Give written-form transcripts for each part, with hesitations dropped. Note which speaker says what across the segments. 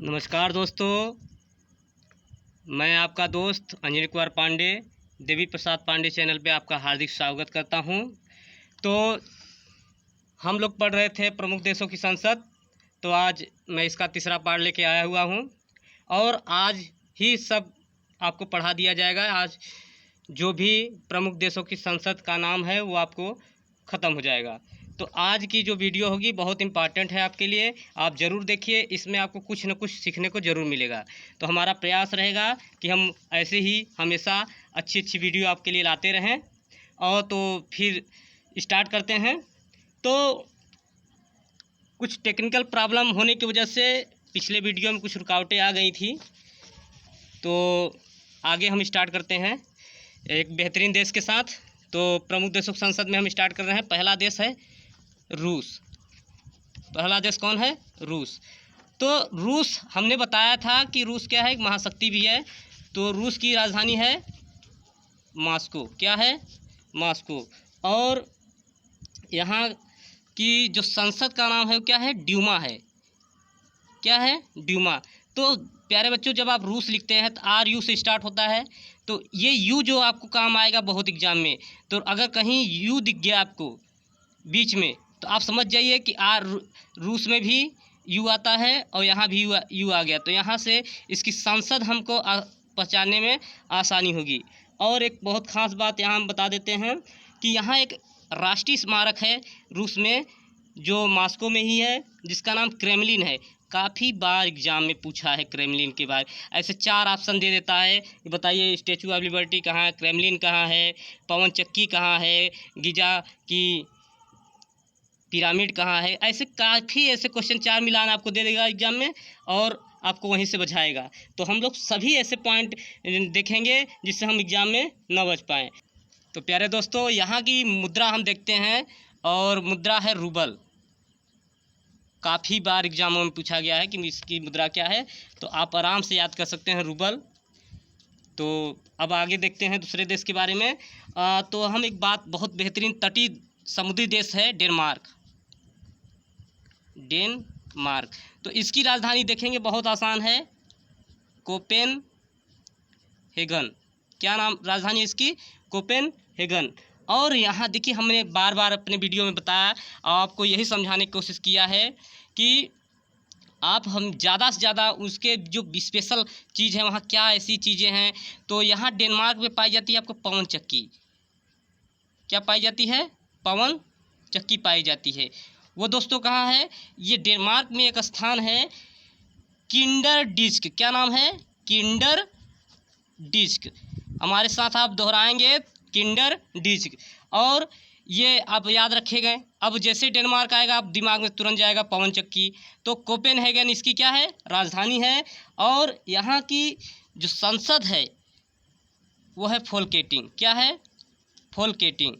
Speaker 1: नमस्कार दोस्तों, मैं आपका दोस्त अंजनी कुमार पांडे देवी प्रसाद पांडे चैनल पे आपका हार्दिक स्वागत करता हूं। तो हम लोग पढ़ रहे थे प्रमुख देशों की संसद। तो आज मैं इसका तीसरा पार्ट लेके आया हुआ हूं और आज ही सब आपको पढ़ा दिया जाएगा। आज जो भी प्रमुख देशों की संसद का नाम है वो आपको ख़त्म हो जाएगा। तो आज की जो वीडियो होगी बहुत इम्पॉर्टेंट है आपके लिए, आप ज़रूर देखिए। इसमें आपको कुछ न कुछ सीखने को ज़रूर मिलेगा। तो हमारा प्रयास रहेगा कि हम ऐसे ही हमेशा अच्छी अच्छी वीडियो आपके लिए लाते रहें। और तो फिर स्टार्ट करते हैं। तो कुछ टेक्निकल प्रॉब्लम होने की वजह से पिछले वीडियो में कुछ रुकावटें आ गई थी। तो आगे हम स्टार्ट करते हैं एक बेहतरीन देश के साथ। तो प्रमुख देशों की संसद में हम स्टार्ट कर रहे हैं। पहला देश है रूस। पहला देश कौन है? रूस। तो रूस हमने बताया था कि रूस क्या है, एक महाशक्ति भी है। तो रूस की राजधानी है मॉस्को। क्या है? मॉस्को। और यहाँ की जो संसद का नाम है वो क्या है? ड्यूमा है। क्या है? ड्यूमा। तो प्यारे बच्चों, जब आप रूस लिखते हैं तो आर यू से स्टार्ट होता है। तो ये यू जो आपको काम आएगा बहुत एग्जाम में। तो अगर कहीं यू दिख गया आपको बीच में तो आप समझ जाइए कि रूस में भी यू आता है और यहाँ भी यू आ गया। तो यहाँ से इसकी संसद हमको पहचानने में आसानी होगी। और एक बहुत ख़ास बात यहाँ हम बता देते हैं कि यहाँ एक राष्ट्रीय स्मारक है रूस में, जो मॉस्को में ही है, जिसका नाम क्रेमलिन है। काफ़ी बार एग्जाम में पूछा है क्रेमलिन के बारे। ऐसे 4 ऑप्शन दे देता है कि बताइए स्टैचू ऑफ लिबर्टी कहाँ है, क्रेमलिन कहाँ है, पवन चक्की कहाँ है, गिजा की पिरामिड कहाँ है। ऐसे काफ़ी ऐसे क्वेश्चन 4 मिलान आपको दे देगा एग्जाम में और आपको वहीं से बचाएगा। तो हम लोग सभी ऐसे पॉइंट देखेंगे जिससे हम एग्ज़ाम में न बच पाएँ। तो प्यारे दोस्तों, यहाँ की मुद्रा हम देखते हैं और मुद्रा है रूबल। काफ़ी बार एग्जामों में पूछा गया है कि इसकी मुद्रा क्या है, तो आप आराम से याद कर सकते हैं, रूबल। तो अब आगे देखते हैं दूसरे देश के बारे में। तो हम एक बात, बहुत बेहतरीन तटीय समुद्री देश है डेनमार्क। डेनमार्क। तो इसकी राजधानी देखेंगे, बहुत आसान है, कोपेनहेगन। क्या नाम राजधानी इसकी? कोपेनहेगन। और यहाँ देखिए, हमने बार बार अपने वीडियो में बताया, आपको यही समझाने की कोशिश किया है कि हम ज़्यादा से ज़्यादा उसके जो स्पेशल चीज़ है वहाँ क्या ऐसी चीज़ें हैं। तो यहाँ डेनमार्क में पाई जाती है आपको पवन चक्की। क्या पाई जाती है? पवन चक्की पाई जाती है। वो दोस्तों कहाँ है? ये डेनमार्क में एक स्थान है, किंडर डिस्क। क्या नाम है? Kinder disc. हमारे साथ आप दोहराएंगे, किंडर डिस्क। और ये आप याद रखेंगे। अब जैसे डेनमार्क आएगा आप दिमाग में तुरंत जाएगा पवन चक्की। तो कोपेनहेगन इसकी क्या है? राजधानी है। और यहाँ की जो संसद है वो है फोल्केटिंग। क्या है? फोल्केटिंग।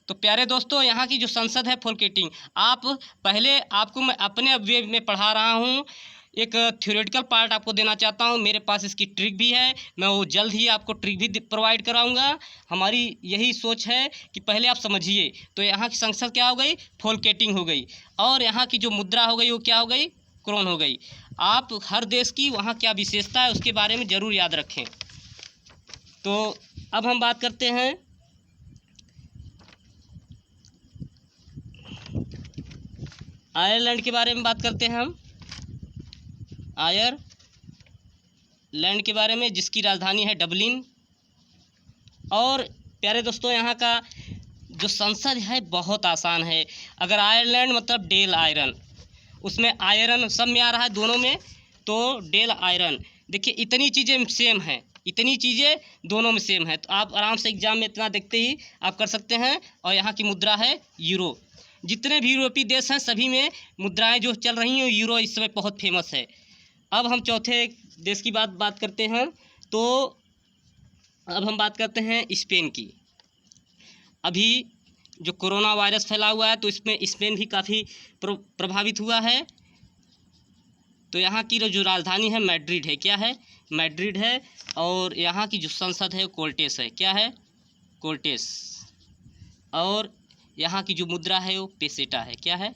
Speaker 1: तो प्यारे दोस्तों, यहाँ की जो संसद है फोल्केटिंग। आप पहले आपको मैं अपने वे में पढ़ा रहा हूँ, एक थ्योरेटिकल पार्ट आपको देना चाहता हूँ। मेरे पास इसकी ट्रिक भी है, मैं वो जल्द ही आपको ट्रिक भी प्रोवाइड कराऊंगा। हमारी यही सोच है कि पहले आप समझिए। तो यहाँ की संसद क्या हो गई? फोल्केटिंग हो गई। और यहाँ की जो मुद्रा हो गई वो क्या हो गई? क्रोन हो गई। आप हर देश की वहाँ क्या विशेषता है उसके बारे में ज़रूर याद रखें। तो अब हम बात करते हैं आयरलैंड के बारे में। बात करते हैं हम आयरलैंड के बारे में, जिसकी राजधानी है डबलिन। और प्यारे दोस्तों, यहाँ का जो संसद है बहुत आसान है। अगर आयरलैंड मतलब डेल आयरन, उसमें आयरन सब में आ रहा है दोनों में, तो डेल आयरन। देखिए इतनी चीज़ें सेम हैं, इतनी चीज़ें दोनों में सेम है। तो आप आराम से एग्जाम में इतना देखते ही आप कर सकते हैं। और यहाँ की मुद्रा है यूरो। जितने भी यूरोपीय देश हैं सभी में मुद्राएं जो चल रही हैं, यूरो इस समय बहुत फेमस है। अब हम चौथे देश की बात करते हैं। तो अब हम बात करते हैं स्पेन की। अभी जो कोरोना वायरस फैला हुआ है तो इसमें स्पेन भी काफ़ी प्रभावित हुआ है। तो यहाँ की जो राजधानी है मैड्रिड है। क्या है? मैड्रिड है। और यहाँ की जो संसद है कोर्टेस है। क्या है? कोर्टेस। और यहाँ की जो मुद्रा है वो पेसेटा है। क्या है?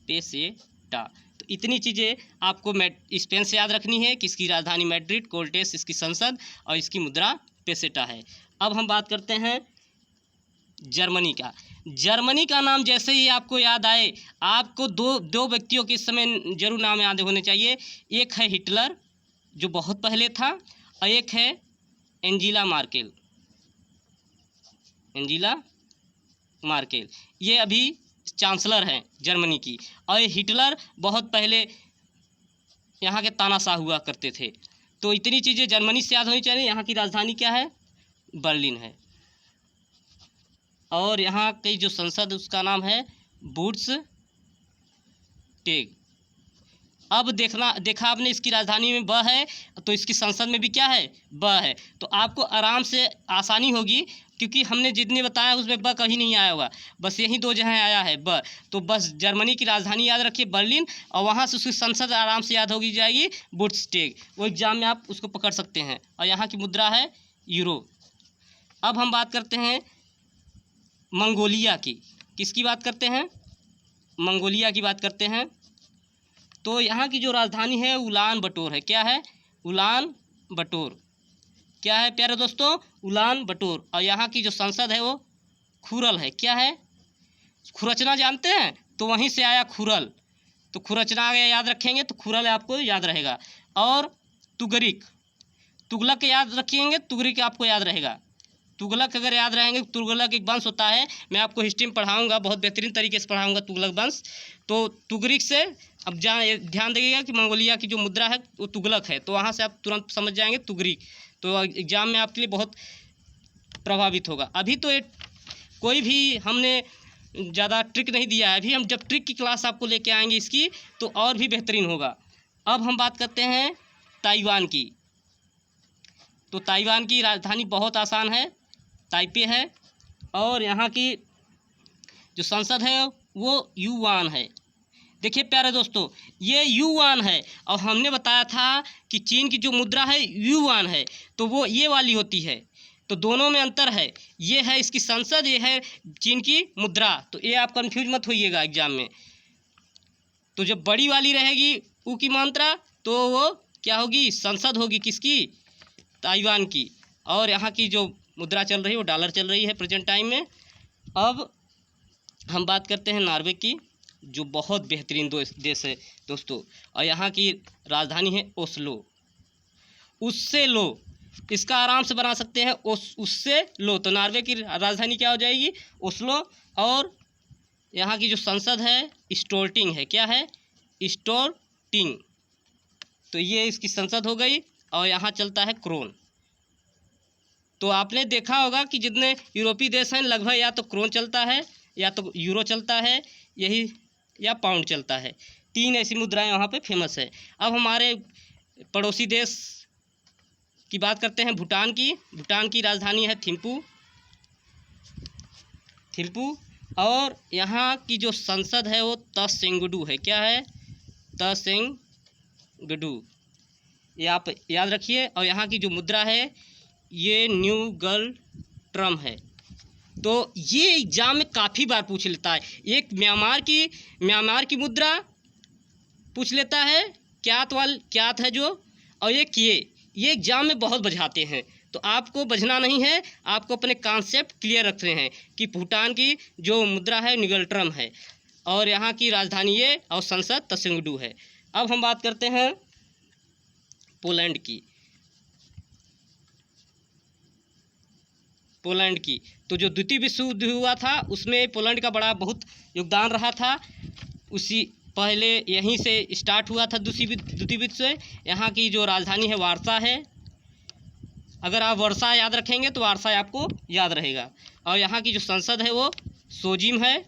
Speaker 1: पेसेटा। तो इतनी चीज़ें आपको स्पेन से याद रखनी है कि इसकी राजधानी मैड्रिड, कोर्टेस इसकी संसद और इसकी मुद्रा पेसेटा है। अब हम बात करते हैं जर्मनी का। जर्मनी का नाम जैसे ही आपको याद आए, आपको दो व्यक्तियों के इस समय जरूर नाम याद होने चाहिए। एक है हिटलर जो बहुत पहले था, और एक है एंजेला मार्केल। एंजेला मार्केल ये अभी चांसलर हैं जर्मनी की, और हिटलर बहुत पहले यहाँ के तानाशाह हुआ करते थे। तो इतनी चीज़ें जर्मनी से याद होनी चाहिए। यहाँ की राजधानी क्या है? बर्लिन है। और यहाँ की जो संसद उसका नाम है बुंडेसटैग। अब देखा आपने इसकी राजधानी में ब है, तो इसकी संसद में भी क्या है? ब है। तो आपको आराम से आसानी होगी, क्योंकि हमने जितने बताया उसमें ब कहीं नहीं आया होगा, बस यही दो जगह आया है ब। तो बस जर्मनी की राजधानी याद रखिए बर्लिन, और वहाँ से उसकी संसद आराम से याद होगी जाएगी बुंडेसटैग। वो एग्जाम में आप उसको पकड़ सकते हैं। और यहाँ की मुद्रा है यूरो। अब हम बात करते हैं मंगोलिया की। किसकी बात करते हैं? मंगोलिया की बात करते हैं। तो यहाँ की जो राजधानी है उलान बटोर है। क्या है? उलान बटोर। क्या है प्यारे दोस्तों? उलान बटोर। और यहाँ की जो संसद है वो खुरल है। क्या है? खुरचना जानते हैं? तो वहीं से आया खुरल। तो खुरचना अगर याद रखेंगे तो खुरल आपको याद रहेगा। और तुगरिक, तुगलक याद रखेंगे, तुगरिक आपको याद रहेगा। तुगलक अगर याद रहेंगे, तुगलक एक वंश होता है, मैं आपको हिस्ट्री में पढ़ाऊंगा, बहुत बेहतरीन तरीके से पढ़ाऊंगा तुगलक वंश। तो तुगरिक से अब ध्यान देखिएगा कि मंगोलिया की जो मुद्रा है वो तुगलक है, तो वहाँ से आप तुरंत समझ जाएंगे तुगरिक। तो एग्जाम में आपके लिए बहुत प्रभावित होगा। अभी तो कोई भी हमने ज़्यादा ट्रिक नहीं दिया है, अभी हम जब ट्रिक की क्लास आपको लेके आएंगे इसकी तो और भी बेहतरीन होगा। अब हम बात करते हैं ताइवान की। तो ताइवान की राजधानी बहुत आसान है, ताइपे है। और यहाँ की जो संसद है वो युआन है। देखिए प्यारे दोस्तों, ये युआन है, और हमने बताया था कि चीन की जो मुद्रा है युआन है, तो वो ये वाली होती है। तो दोनों में अंतर है, ये है इसकी संसद, ये है चीन की मुद्रा। तो ये आप कंफ्यूज मत होइएगा एग्जाम में। तो जब बड़ी वाली रहेगी ऊ की मात्रा, तो वो क्या होगी? संसद होगी किसकी? ताइवान की। और यहाँ की जो मुद्रा चल रही है वो डॉलर चल रही है प्रेजेंट टाइम में। अब हम बात करते हैं नॉर्वे की, जो बहुत बेहतरीन देश है दोस्तों, और यहाँ की राजधानी है ओस्लो। उससे लो, इसका आराम से बना सकते हैं उससे लो। तो नॉर्वे की राजधानी क्या हो जाएगी? ओस्लो। और यहाँ की जो संसद है स्टोल्टिंग है। क्या है? स्टोल्टिंग। तो ये इसकी संसद हो गई। और यहाँ चलता है क्रोन। तो आपने देखा होगा कि जितने यूरोपीय देश हैं लगभग या तो क्रोन चलता है, या तो यूरो चलता है, यही, या पाउंड चलता है। तीन ऐसी मुद्राएं वहाँ पे फेमस है। अब हमारे पड़ोसी देश की बात करते हैं भूटान की। भूटान की राजधानी है थिम्पू। और यहाँ की जो संसद है वो तसेंगडू है। क्या है? तसेंगडू, ये आप याद रखिए। और यहाँ की जो मुद्रा है ये न्यू गर्ल ट्रम है। तो ये एग्जाम में काफ़ी बार पूछ लेता है। एक म्यांमार की मुद्रा पूछ लेता है, क्यात है जो, और एक ये एग्जाम में बहुत बझाते हैं। तो आपको बझना नहीं है, आपको अपने कॉन्सेप्ट क्लियर रखने हैं कि भूटान की जो मुद्रा है निगल्ट्रम है, और यहाँ की राजधानी ये और संसद तसेंगडू है। अब हम बात करते हैं पोलैंड की। तो जो द्वितीय विश्व युद्ध हुआ था उसमें पोलैंड का बड़ा बहुत योगदान रहा था। उसी पहले यहीं से स्टार्ट हुआ था द्वितीय विश्व। यहाँ की जो राजधानी है वारसा है। अगर आप वर्षा याद रखेंगे तो वारसा आपको याद रहेगा। और यहाँ की जो संसद है वो सोजिम है।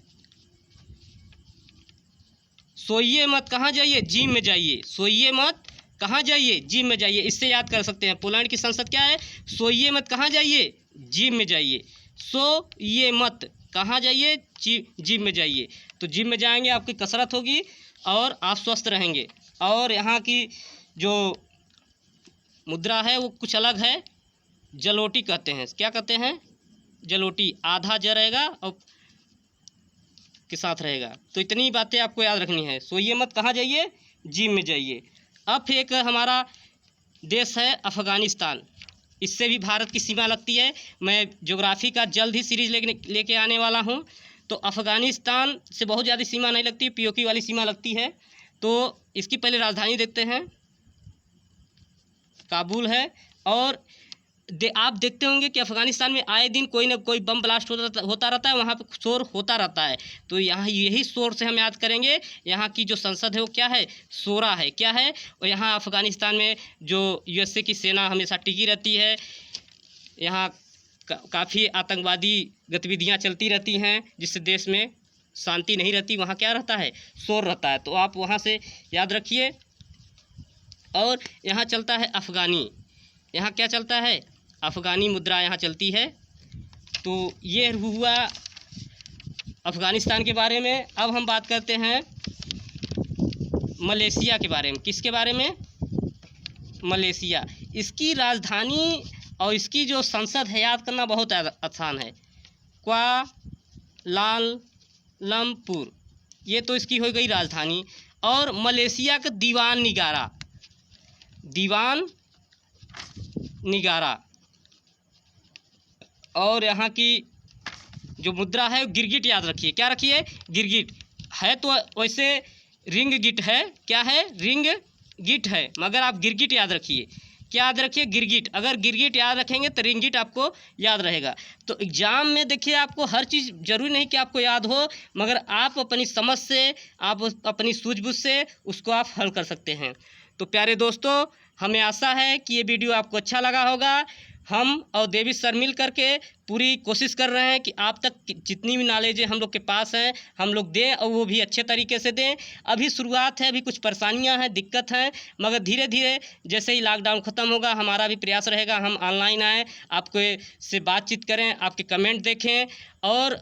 Speaker 1: सोइए मत कहाँ जाइए, जिम में जाइए। सोइए मत कहाँ जाइए, जिम में जाइए। इससे याद कर सकते हैं पोलैंड की संसद क्या है? सोइए मत कहाँ जाइए, जिम में जाइए। सोइए मत कहाँ जाइए, जिम में जाइए। तो जिम में जाएंगे आपकी कसरत होगी और आप स्वस्थ रहेंगे। और यहाँ की जो मुद्रा है वो कुछ अलग है, जलोटी कहते हैं। क्या कहते हैं? जलोटी। आधा ज रहेगा और के साथ रहेगा। तो इतनी बातें आपको याद रखनी है। सोइए मत कहाँ जाइए, जी में जाइए। अब एक हमारा देश है अफ़गानिस्तान, इससे भी भारत की सीमा लगती है। मैं ज्योग्राफी का जल्द ही सीरीज लेके आने वाला हूँ। तो अफ़गानिस्तान से बहुत ज़्यादा सीमा नहीं लगती, पीओके वाली सीमा लगती है। तो इसकी पहले राजधानी देखते हैं, काबुल है। और आप देखते होंगे कि अफ़गानिस्तान में आए दिन कोई ना कोई बम ब्लास्ट होता रहता है, वहाँ पे शोर होता रहता है। तो यहाँ यही शोर से हम याद करेंगे, यहाँ की जो संसद है वो क्या है, शोरा है, क्या है। और यहाँ अफ़गानिस्तान में जो यूएसए की सेना हमेशा टिकी रहती है, यहाँ काफ़ी आतंकवादी गतिविधियाँ चलती रहती हैं, जिससे देश में शांति नहीं रहती। वहाँ क्या रहता है, शोर रहता है। तो आप वहाँ से याद रखिए। और यहाँ चलता है अफ़गानी, यहाँ क्या चलता है, अफ़गानी मुद्रा यहाँ चलती है। तो ये हुआ अफ़गानिस्तान के बारे में। अब हम बात करते हैं मलेशिया के बारे में। किसके बारे में, मलेशिया। इसकी राजधानी और इसकी जो संसद है याद करना बहुत आसान है, कुआलालंपुर। ये तो इसकी हो गई राजधानी। और मलेशिया का दीवान निगारा। और यहाँ की जो मुद्रा है गिरगिट याद रखिए। क्या रखिए, गिरगिट है। तो वैसे रिंग गिट है, क्या है, रिंग गिट है, मगर आप गिरगिट याद रखिए। क्या याद रखिए, गिरगिट। अगर गिरगिट याद रखेंगे तो रिंगिट आपको याद रहेगा। तो एग्ज़ाम में देखिए आपको हर चीज़ ज़रूरी नहीं कि आपको याद हो, मगर आप अपनी समझ से, आप अपनी सूझबूझ से उसको आप हल कर सकते हैं। तो प्यारे दोस्तों, हमें आशा है कि ये वीडियो आपको अच्छा लगा होगा। हम और देवी सर मिल करके पूरी कोशिश कर रहे हैं कि आप तक जितनी भी नॉलेज है हम लोग के पास है, हम लोग दें, और वो भी अच्छे तरीके से दें। अभी शुरुआत है, अभी कुछ परेशानियां हैं, दिक्कत हैं, मगर धीरे धीरे जैसे ही लॉकडाउन ख़त्म होगा हमारा भी प्रयास रहेगा, हम ऑनलाइन आएँ, आपको से बातचीत करें, आपके कमेंट देखें। और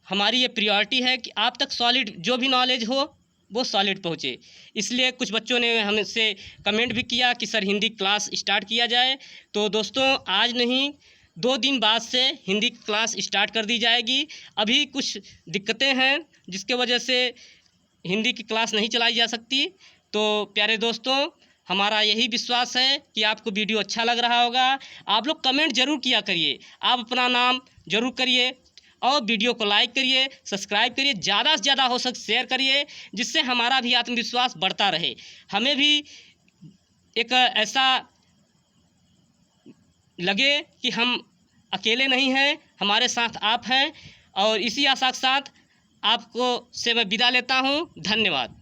Speaker 1: हमारी ये प्रायोरिटी है कि आप तक सॉलिड जो भी नॉलेज हो वो सॉलिड पहुँचे। इसलिए कुछ बच्चों ने हमसे कमेंट भी किया कि सर हिंदी क्लास स्टार्ट किया जाए। तो दोस्तों, आज नहीं 2 दिन बाद से हिंदी क्लास स्टार्ट कर दी जाएगी। अभी कुछ दिक्कतें हैं जिसके वजह से हिंदी की क्लास नहीं चलाई जा सकती। तो प्यारे दोस्तों, हमारा यही विश्वास है कि आपको वीडियो अच्छा लग रहा होगा। आप लोग कमेंट ज़रूर किया करिए, आप अपना नाम ज़रूर करिए, और वीडियो को लाइक करिए, सब्सक्राइब करिए, ज़्यादा से ज़्यादा हो सके शेयर करिए, जिससे हमारा भी आत्मविश्वास बढ़ता रहे। हमें भी एक ऐसा लगे कि हम अकेले नहीं हैं, हमारे साथ आप हैं। और इसी आशा के साथ आपको से मैं विदा लेता हूँ। धन्यवाद।